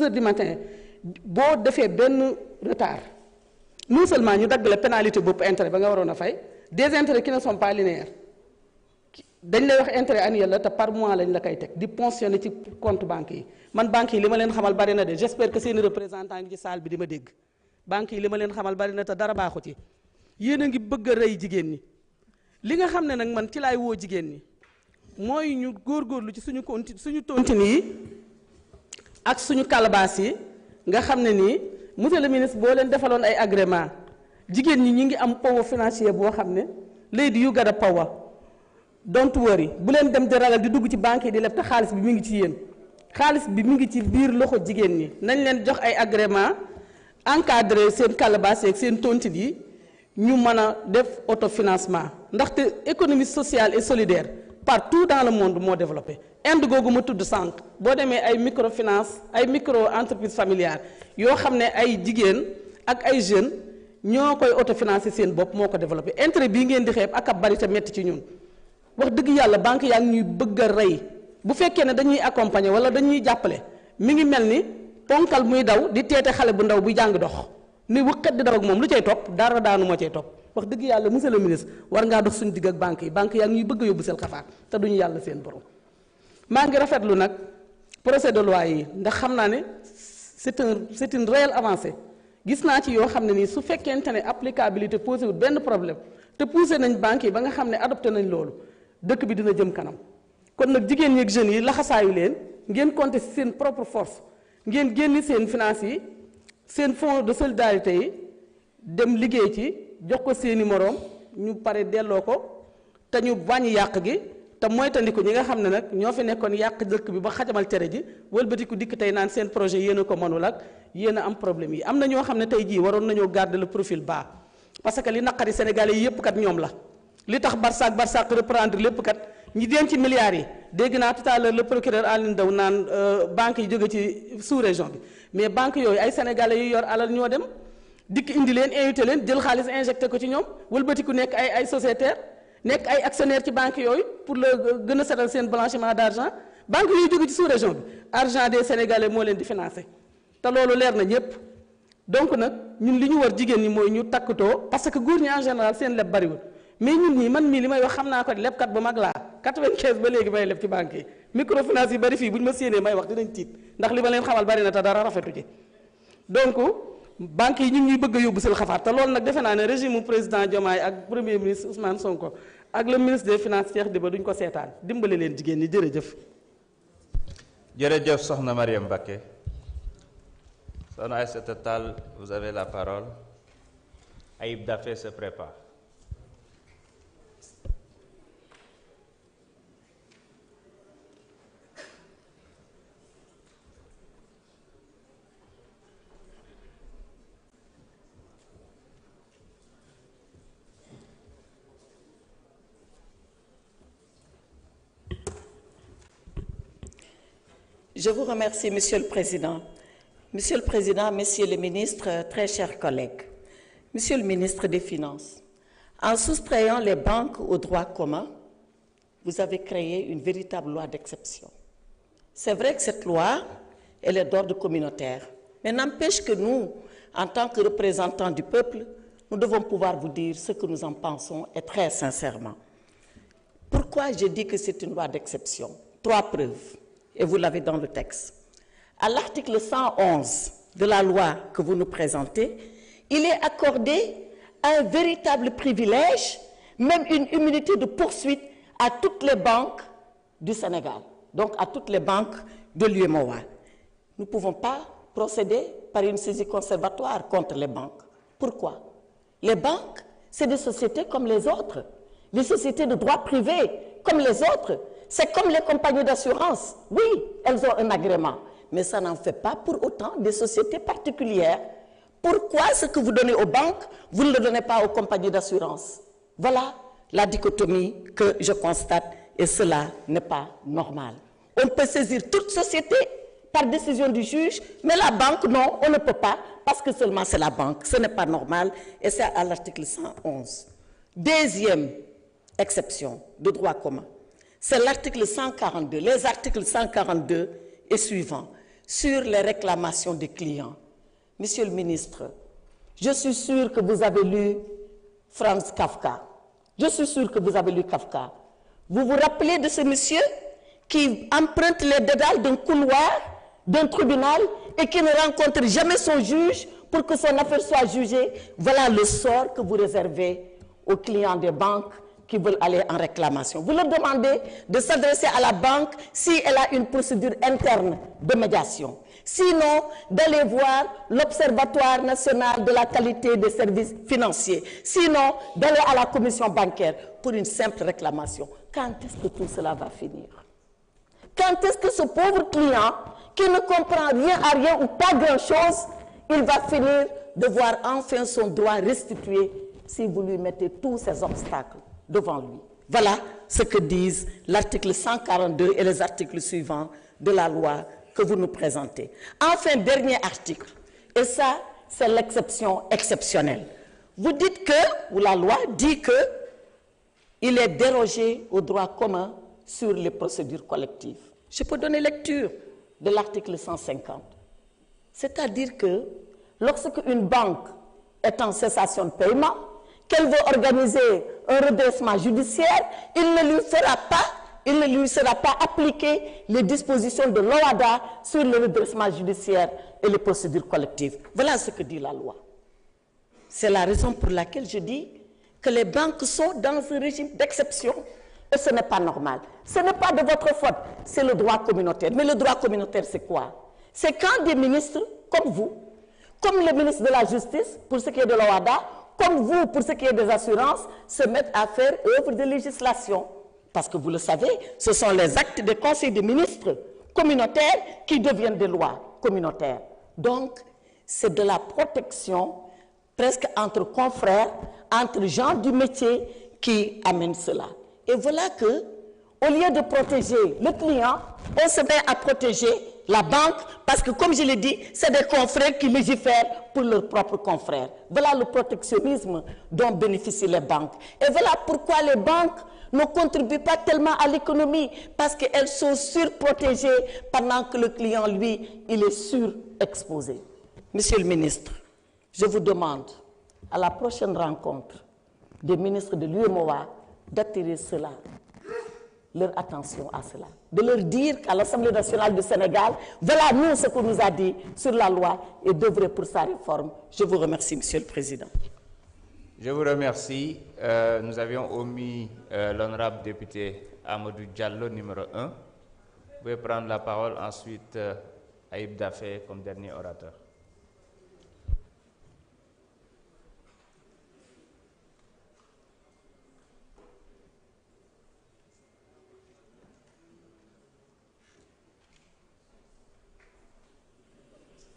heures du matin boo defee benn retard non seulement ñu dagg la pénalité bopp intérêt ba nga waroon a fay des intérêts qui ne sont pas linéaires dañ lay wax intérêt annuel la te par mois lañ la koy teg di ponctionner ci compte banque yi man banque yi li ma leen xamal bari na de j'espère que seeni représentant ngi ci salle bi di ma dégg banque yi li ma leen xamal bari na te dara baaxu ci yéen a ngi bëgg a rey jigéen ñi li nga xam ne nag man ci laay woo jigéen ñi mooy ñu góorgóorlu ci suñu tontine yi ak suñu calebasse yi nga xam ne nii monsieur le ministre boo leen defaloon ay agrément jigéen ñi ngi am power financier boo xam ne lady you got a power don't worry bu leen dem di ragal di dugg ci banque yi di leb te xaalis bi mi ngi ci yéen xaalis bi mi ngi ci biir loxo jigéen ñi nañ leen jox ay agrément encadré seen calebasse ak seen tontine yi ñu mën a def autofinancement ndaxte économie sociale et solidaire partout dans le monde moo développé Inde googu ma tudd sànq boo demee ay microfinance ay micro entreprise familiale yoo xam ne ay jigéen ak ay jeunes ñoo koy autofinancer seen bopp moo ko développé intérêt bii ngeen di xeeb ak ab bari te metti ci ñun wax dëgg yàlla banque yaa ngi ñuy bëgg a rey bu fekkee ne dañuy accompagner wala dañuy jàppale mi ngi mel ni ponkal muy daw di teete xale bu ndaw buy jàng dox ni wëkkat di daw ak moom lu cay topp dara daanu moo cay topp wax dëgg yàlla monsieur le ministre war ngaa dox suñu digg ak banque yi banque yaa ngi ñuy bëgg a yóbbu seen xafaar te duñu yàlla seen borom maa ngi rafetlu nag projet de loi yi ndax xam naa ne c'est une réelle avancée gis naa ci yoo xam ne nii su fekkente ne applicabilité posé wul benn problème te poussé nañ banque yi ba nga xam ne adopté nañ loolu dëkk bi dina jëm kanam kon nag jigéen ñi ak jeunes yi laxasaayu leen ngeen compter ci seen propre force ngeen génni seen finance yi seen fonds de solidarité yi dem liggéey ci jox ko seeni moroom ñu pare delloo ko te ñu wàññi yàq gi te moytandiku ñi nga xam ne nag ñoo fi nekkoon yàq dëkk bi ba xajamal cere ji wëlbatiku dikk tey naan seen projet yéen a ko mënul ak yéen a am problème yi am na ñoo xam ne tey jii waroon nañoo garder le profil bas parce que li naqari sénégalais yi yëpp kat ñoom la li tax barsaak reprendre lépp kat ñi denc ci milliards yi dégg naa tout à l'heure le procureur Alioune Ndao naan banques yi jóge ci sous région bi mais banques yooyu ay sénégalais yu yor alal ñoo dem dikk indi leen invité leen jël xaalis injecté ko ci ñoom wëlbatiku nekk ay sociétaire nekk ay actionnaire ci banques yooyu pour le gën a setal seen blanchiment d'argent banques yooyu jóge ci sous région bi argent des sénégalais moo leen di financé te loolu leer na ñëpp donc nag ñun li ñu war jigéen ñi mooy ñu takkatoo parce que góor ñi en général seen leb bariwul mais ñun ñii man mii li may wax xam naa ko lebkat bu mag laa 95 ba léegi may leb ci banque yi microfinance yi bari fii bu ñu ma séenee may wax dinañ tiit ndax li ma leen xamal bari na te dara rafetu ci donc banques yi ñu ngi ñuy bëgg a yóbbu seen xafaar te loolu nag defe naa ne régime mu président Diomaye ak premier ministre Ousmane Sonko ak le ministre des finances Cheikh Diba duñ ko seetaan dimbale leen jigéen ñi jërëjëf. jërëjëf soxna Mariam Mbacké. Soxna Aïssata Tall, vous avez la parole. Ayib Daffé se prépare. Je vous remercie, Monsieur le Président. Monsieur le Président, Messieurs les ministres, très chers collègues. Monsieur le ministre des Finances, en soustrayant les banques au droit commun, vous avez créé une véritable loi d'exception. C'est vrai que cette loi, elle est d'ordre communautaire, mais n'empêche que nous, en tant que représentants du peuple, nous devons pouvoir vous dire ce que nous en pensons et très sincèrement. Pourquoi je dis que c'est une loi d'exception? 3 preuves. Et vous l'avez dans le texte. À l'article 111 de la loi que vous nous présentez, il est accordé un véritable privilège, même une immunité de poursuite à toutes les banques du Sénégal, donc à toutes les banques de l'UEMOA. Nous ne pouvons pas procéder par une saisie conservatoire contre les banques. Pourquoi? Les banques, c'est des sociétés comme les autres, des sociétés de droit privé comme les autres. C'est comme les compagnies d'assurance. Oui, elles ont un agrément, mais ça n'en fait pas pour autant des sociétés particulières. Pourquoi ce que vous donnez aux banques, vous ne le donnez pas aux compagnies d'assurance? Voilà la dichotomie que je constate et cela n'est pas normal. On peut saisir toute société par décision du juge, mais la banque, non, on ne peut pas parce que seulement c'est la banque. Ce n'est pas normal et c'est à l'article 111. Deuxième exception de droit commun. C'est l'article 142, les articles 142 et suivants. sur les réclamations des clients. Monsieur le ministre, je suis sûr que vous avez lu Franz Kafka. Je suis sûr que vous avez lu Kafka. Vous vous rappelez de ce monsieur qui emprunte les dédales d'un couloir, d'un tribunal, et qui ne rencontre jamais son juge pour que son affaire soit jugée? Voilà le sort que vous réservez aux clients des banques qui veulent aller en réclamation. Vous leur demandez de s'adresser à la banque si elle a une procédure interne de médiation. Sinon, d'aller voir l'Observatoire national de la qualité des services financiers. Sinon, d'aller à la commission bancaire pour une simple réclamation. Quand est-ce que tout cela va finir? Quand est-ce que ce pauvre client, qui ne comprend rien à rien ou pas grand-chose, il va finir de voir enfin son droit restitué si vous lui mettez tous ces obstacles devant lui? Voilà ce que disent l'article 142 et les articles suivants de la loi que vous nous présentez. Enfin, dernier article, et ça, c'est l'exception exceptionnelle. Vous dites que, ou la loi dit que, il est dérogé au droit commun sur les procédures collectives. Je peux donner lecture de l'article 150. C'est-à-dire que, lorsque une banque est en cessation de paiement, qu'elle veut organiser un redressement judiciaire, il ne lui sera pas appliqué les dispositions de l'OHADA sur le redressement judiciaire et les procédures collectives. Voilà ce que dit la loi. C'est la raison pour laquelle je dis que les banques sont dans un régime d'exception et ce n'est pas normal. Ce n'est pas de votre faute, c'est le droit communautaire. Mais le droit communautaire, c'est quoi? C'est quand des ministres comme vous, comme le ministre de la Justice, pour ce qui est de l'OHADA, comme vous, pour ce qui est des assurances, se mettent à faire œuvre de législation. Parce que vous le savez, ce sont les actes des conseils des ministres communautaires qui deviennent des lois communautaires. Donc, c'est de la protection presque entre confrères, entre gens du métier qui amène cela. Et voilà que, au lieu de protéger le client, on se met à protéger la banque, parce que, comme je l'ai dit, c'est des confrères qui légifèrent pour leurs propres confrères. Voilà le protectionnisme dont bénéficient les banques. Et voilà pourquoi les banques ne contribuent pas tellement à l'économie, parce qu'elles sont surprotégées pendant que le client, lui, il est surexposé. Monsieur le ministre, je vous demande, à la prochaine rencontre des ministres de l'UEMOA, d'attirer cela, leur attention à cela, de leur dire qu'à l'Assemblée nationale du Sénégal, voilà nous ce qu'on nous a dit sur la loi et d'œuvrer pour sa réforme. Je vous remercie, Monsieur le Président. Je vous remercie. Nous avions omis l'honorable député Amadou Diallo, numéro 1. Vous pouvez prendre la parole ensuite, Aïb Dafé comme dernier orateur.